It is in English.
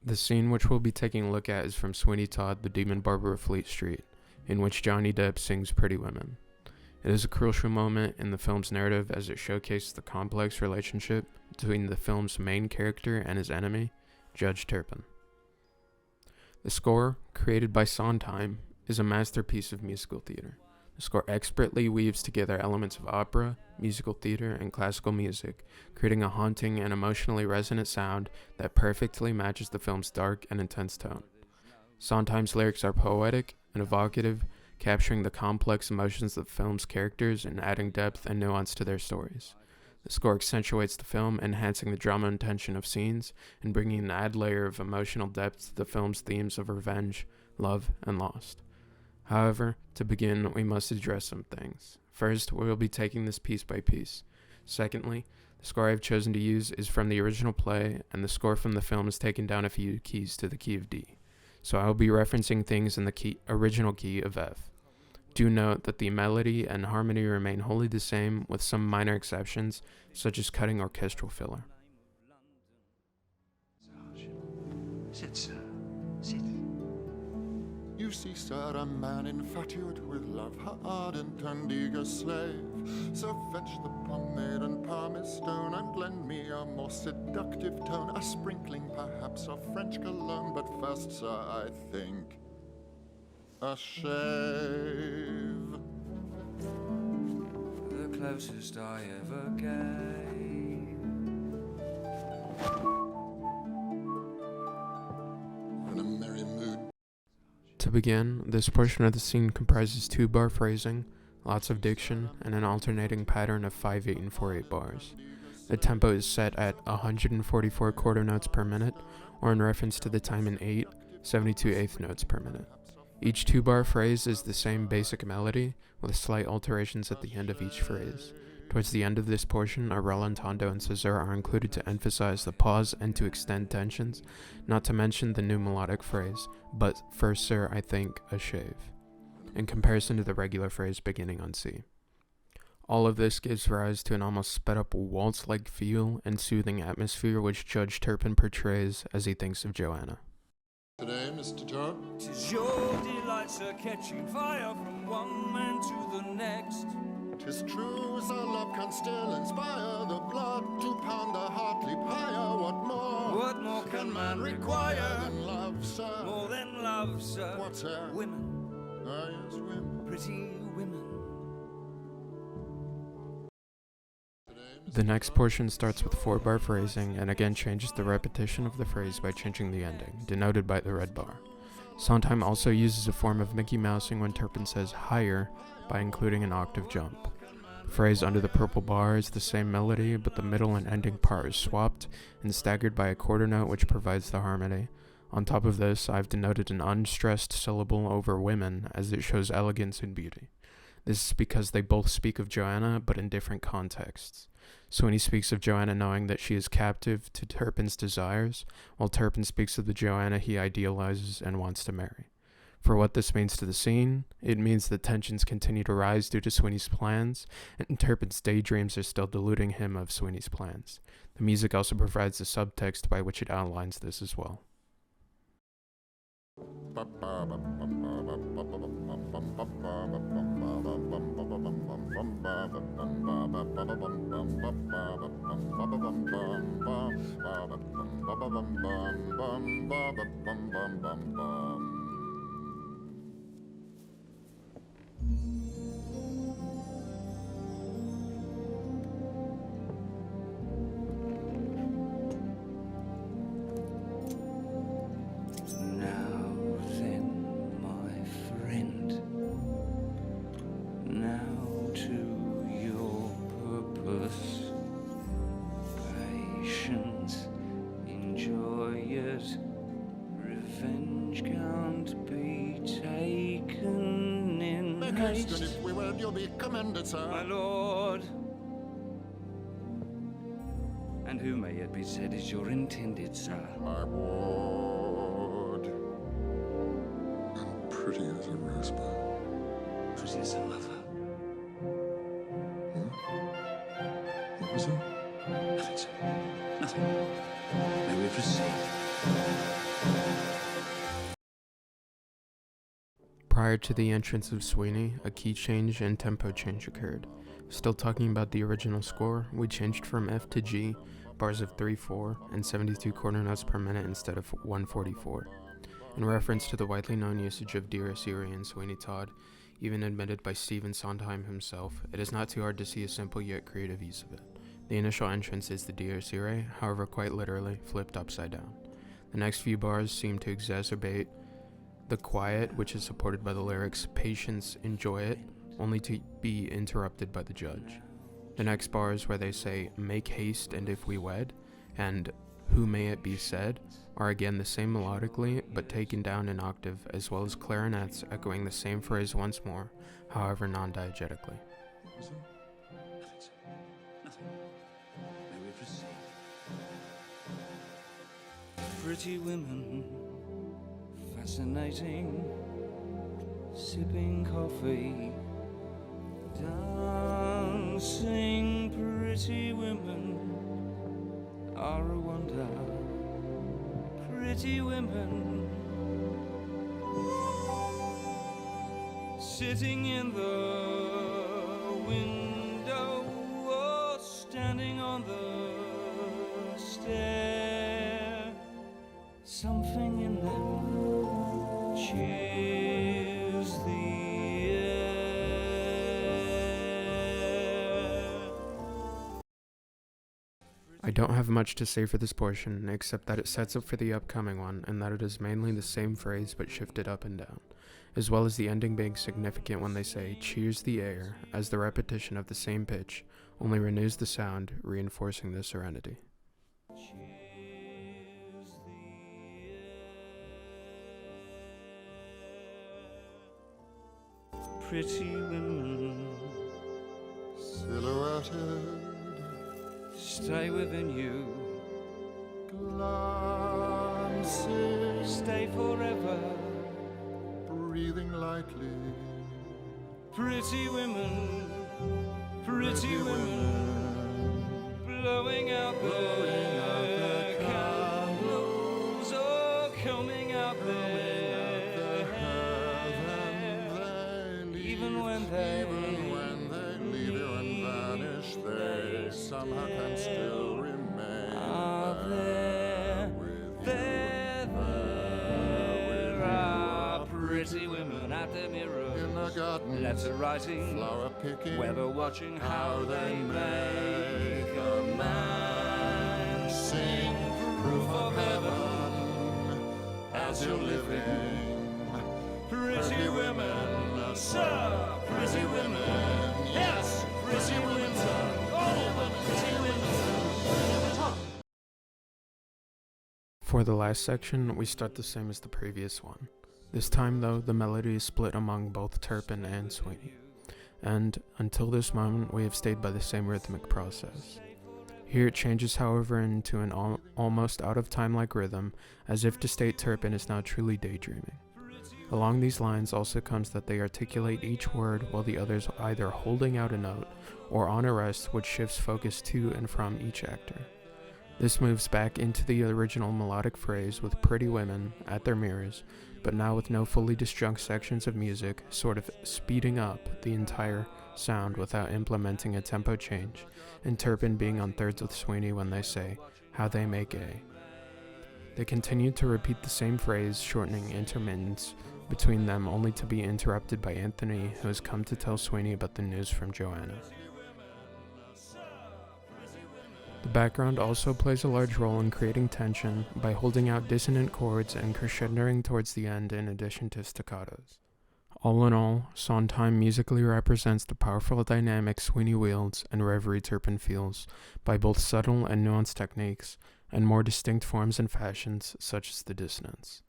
The scene which we'll be taking a look at is from Sweeney Todd, the Demon Barber of Fleet Street, in which Johnny Depp sings Pretty Women. It is a crucial moment in the film's narrative as it showcases the complex relationship between the film's main character and his enemy, Judge Turpin. The score, created by Sondheim, is a masterpiece of musical theater. The score expertly weaves together elements of opera, musical theater, and classical music, creating a haunting and emotionally resonant sound that perfectly matches the film's dark and intense tone. Sondheim's lyrics are poetic and evocative, capturing the complex emotions of the film's characters and adding depth and nuance to their stories. The score accentuates the film, enhancing the drama and tension of scenes, and bringing an added layer of emotional depth to the film's themes of revenge, love, and loss. However, to begin, we must address some things. First, we will be taking this piece by piece. Secondly, the score I've chosen to use is from the original play, and the score from the film is taken down a few keys to the key of D. So I will be referencing things in the original key of F. Do note that the melody and harmony remain wholly the same, with some minor exceptions, such as cutting orchestral filler. Sit, sir. Sit. You see, sir, a man infatuate with love, her ardent and eager slave. So fetch the pomade and pumice stone, and lend me a more seductive tone, a sprinkling perhaps of French cologne. But first, sir, I think a shave. The closest I ever gave. In a merry mood. To begin, this portion of the scene comprises 2-bar phrasing, lots of diction, and an alternating pattern of 5/8 and 4/8 bars. The tempo is set at 144 quarter notes per minute, or in reference to the time in 8, 72 eighth notes per minute. Each 2-bar phrase is the same basic melody, with slight alterations at the end of each phrase. Towards the end of this portion, a rallentando and caesur are included to emphasize the pause and to extend tensions, not to mention the new melodic phrase, but first, sir, I think, a shave, in comparison to the regular phrase beginning on C. All of this gives rise to an almost sped-up waltz-like feel and soothing atmosphere which Judge Turpin portrays as he thinks of Joanna. Today, Mr. Todd, 'Tis your delight, sir, catching fire from one man to the next. 'tis true, sir, love can still inspire the blood to pound the heart leap higher. What more can man require? Than love, sir? More than love, sir. What, sir? Women, Ah, yes, women. pretty women. The next portion starts with 4-bar phrasing and again changes the repetition of the phrase by changing the ending, denoted by the red bar. Sondheim also uses a form of Mickey Mousing when Turpin says higher by including an octave jump. The phrase under the purple bar is the same melody, but the middle and ending part is swapped and staggered by a quarter note which provides the harmony. On top of this, I've denoted an unstressed syllable over women as it shows elegance and beauty. This is because they both speak of Joanna, but in different contexts. Sweeney speaks of Joanna knowing that she is captive to Turpin's desires, while Turpin speaks of the Joanna he idealizes and wants to marry. For what this means to the scene, it means that tensions continue to rise due to Sweeney's plans, and Turpin's daydreams are still deluding him of Sweeney's plans. The music also provides the subtext by which it outlines this as well. Now then, my friend, now to your purpose. Patience, enjoy it. Revenge can't be taken in Make haste, and haste, if we wed, you'll be commended, sir. my lord. And who may it be said is your intended, sir? My ward. And pretty as a rosebud. Pretty as a lover. What was that? Nothing, sir. Nothing. May we proceed? Prior to the entrance of Sweeney, a key change and tempo change occurred. Still talking about the original score, we changed from F to G, bars of 3/4 and 72 quarter notes per minute instead of 144. In reference to the widely known usage of Dies Irae in Sweeney Todd, even admitted by Stephen Sondheim himself, it is not too hard to see a simple yet creative use of it. The initial entrance is the Dies Irae, however quite literally flipped upside down. The next few bars seem to exacerbate the quiet, which is supported by the lyrics, "Patience, enjoy it," only to be interrupted by the judge. The next bars where they say, "Make haste and if we wed," and "Who may it be said," are again the same melodically, but taken down an octave, as well as clarinets echoing the same phrase once more, however non-diegetically. Pretty women, fascinating, sipping coffee, dancing. Pretty women are a wonder. Pretty women sitting in the window or standing on the stair. Something in them cheers the air. I don't have much to say for this portion, except that it sets up for the upcoming one, and that it is mainly the same phrase but shifted up and down, as well as the ending being significant when they say, "cheers the air," as the repetition of the same pitch only renews the sound, reinforcing the serenity. Pretty women Silhouetted, stay within you, glancing, stay forever. breathing lightly. Pretty women, pretty women, blowing out their candles or combing out their hair. Even when they leave you and vanish, they somehow can still remain there with there are pretty women at the mirror, in the garden, letter writing, flower picking, weather watching, how they make a man sing proof of heaven as you're living. Pretty women, sir, pretty women, yes, pretty women, oh, pretty women. For the last section, we start the same as the previous one. This time, though, the melody is split among both Turpin and Sweeney, and until this moment, we have stayed by the same rhythmic process. Here it changes, however, into an almost out-of-time-like rhythm, as if to state Turpin is now truly daydreaming. Along these lines also comes that they articulate each word while the others either holding out a note or on a rest, which shifts focus to and from each actor. This moves back into the original melodic phrase with pretty women at their mirrors, but now with no fully disjunct sections of music, sort of speeding up the entire sound without implementing a tempo change, and Turpin being on thirds with Sweeney when they say, "how they make a." They continue to repeat the same phrase, shortening intermittents between them only to be interrupted by Anthony, who has come to tell Sweeney about the news from Joanna. The background also plays a large role in creating tension by holding out dissonant chords and crescendoing towards the end in addition to staccatos. All in all, Sondheim musically represents the powerful dynamic Sweeney wields and reverie Turpin feels by both subtle and nuanced techniques and more distinct forms and fashions such as the dissonance.